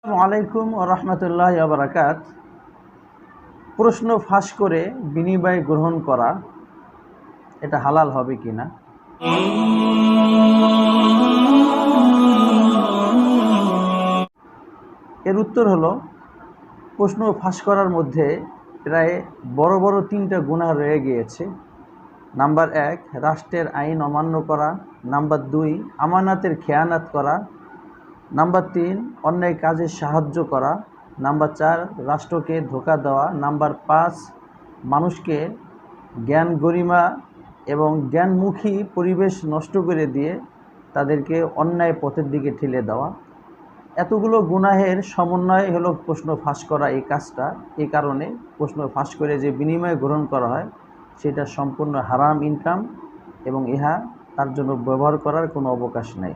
আসসালামু আলাইকুম ওয়া রাহমাতুল্লাহি ওয়া বারাকাত। প্রশ্ন ফাঁস করে বিনিময় গ্রহণ করা এটা হালাল হবে কিনা? এর উত্তর হলো, প্রশ্ন ফাঁস করার মধ্যে প্রায় বড় বড় 3টা গুনাহ রয়ে গিয়েছে। নাম্বার 1, রাষ্ট্রের আইন অমান্য করা। নাম্বার 2, আমানাতের খেয়ানত করা। নাম্বার 3, অন্যায় কাজে সাহায্য করা। নাম্বার 4, রাষ্ট্রকে ধোঁকা দেওয়া। নাম্বার 5, মানুষকে জ্ঞান গরিমা এবং জ্ঞানমুখী পরিবেশ নষ্ট করে দিয়ে তাদেরকে অন্যায় পথের দিকে ঠেলে দেওয়া। এতগুলো গুনাহের সমন্বয় হলো প্রশ্ন ফাঁস করা এই কাজটা। এই কারণে প্রশ্ন ফাঁস করে যে বিনিময় গ্রহণ করা হয় সেটা সম্পূর্ণ হারাম ইনকাম এবং ইহা তার জন্য ব্যবহার করার কোনো অবকাশ নাই।